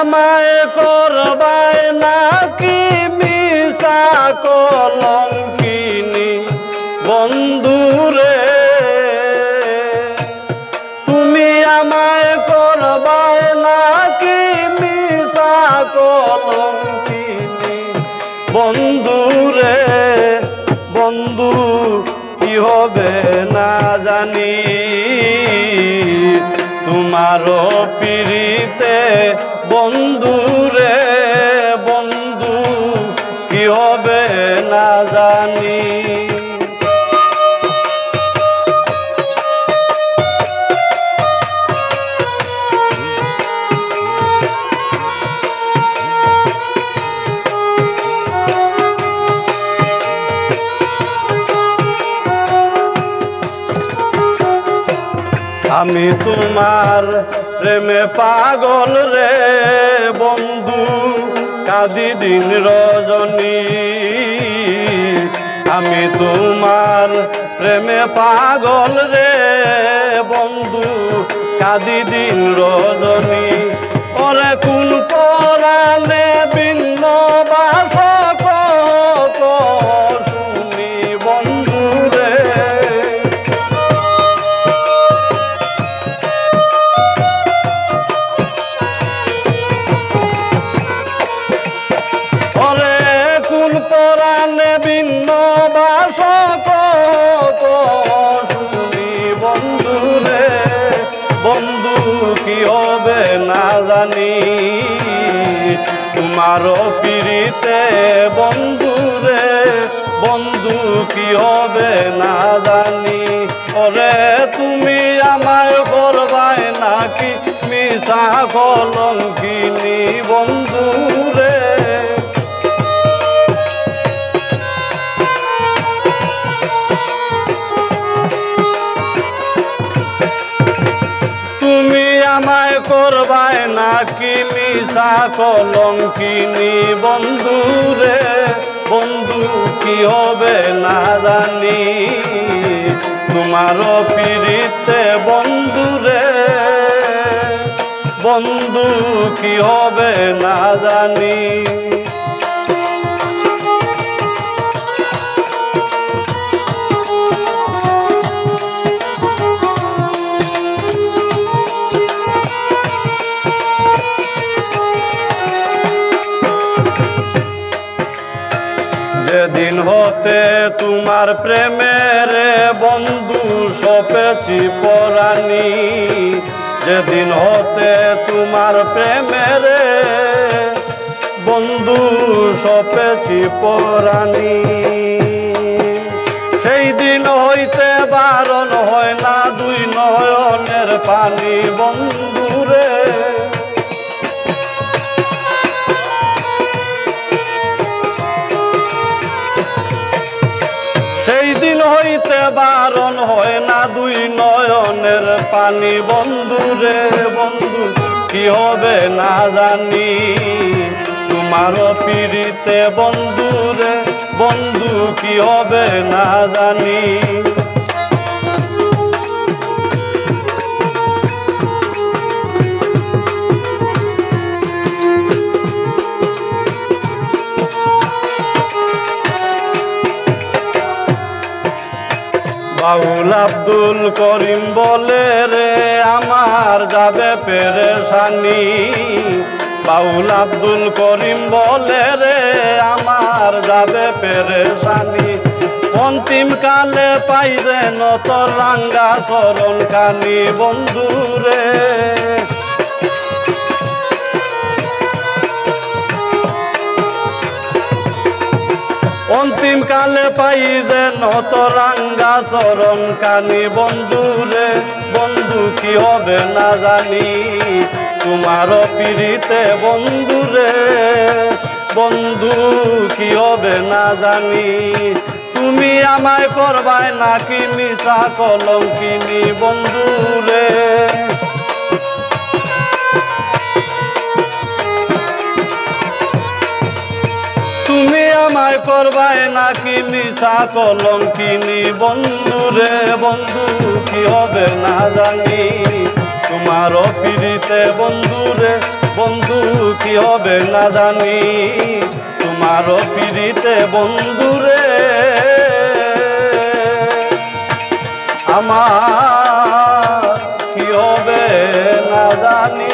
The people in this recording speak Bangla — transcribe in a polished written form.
আমায় করবায় নাকি মিশা কলঙ্কিনী বন্ধুরে তুমি আমায় করবায় নাকি মিশা কলঙ্কিনী বন্ধুরে বন্ধু কি হবে না জানি তোমারও পিড়িতে বন্ধুরে বন্ধু কি হবে না জানি আমি তোমার প্রেমে পাগল রে বন্ধু কাঁদি দিন রজনী আমি তোমার প্রেমে পাগল রে বন্ধু কাঁদি দিন রজনী ওরে কোন পরাণে ভিন্ন বাস শুনি বন্ধু রে পরাণে ভিন্ন বাস শুনি বন্ধু রে বন্ধু কি হবে না জানি তোমারও পিড়িতে বন্ধু রে বন্ধু কি হবে না জানি ওরে তুমি আমায় করবায় নাকি মিশা কলঙ্কিনী বন্ধু রে আমায় করবায় নাকি মিশা কলঙ্কিনী বন্ধু রে বন্ধু কি হবে না জানি তোমারও পিড়িতে বন্ধু রে বন্ধু কি হবে না জানি যেদিন হতে তোমার প্রেমের বন্ধু সপেছি পরাণী যেদিন হতে তোমার প্রেমের বন্ধু সপেছি পরাণী সেই দিন হইতে বারণ হয় না দুই নয়নের পানি বন্ধুরে সেই দিন হইতে বারণ হয় না দুই নয়নের পানি বন্ধুরে বন্ধু কি হবে না জানি তোমারও পিড়িতে বন্ধুরে বন্ধু কি হবে না জানি বাউল আব্দুল করিম বলে রে আমার যাবে পেরেশানি বাউল আব্দুল করিম বলে রে আমার যাবে পেরেশানি অন্তিম কালে পাইবে নত রাঙ্গা চরণ কানি বন্ধুরে অন্তিম কালে পাই যে নত রাঙ্গা চরণ কানি বন্ধুরে বন্ধু কি হবে না জানি তোমারও পিড়িতে বন্ধুরে বন্ধু কি হবে না জানি তুমি আমায় করবায় নাকি মিশা কলঙ্কিনী বন্ধুরে তুমি আমায় করবায় নাকি মিশা কলঙ্কিনী বন্ধুরে বন্ধু কি হবে না জানি তোমারও পিড়িতে বন্ধুরে বন্ধু কি হবে না জানি তোমারও পিড়িতে বন্ধুরে আমার কি হবে না জানি।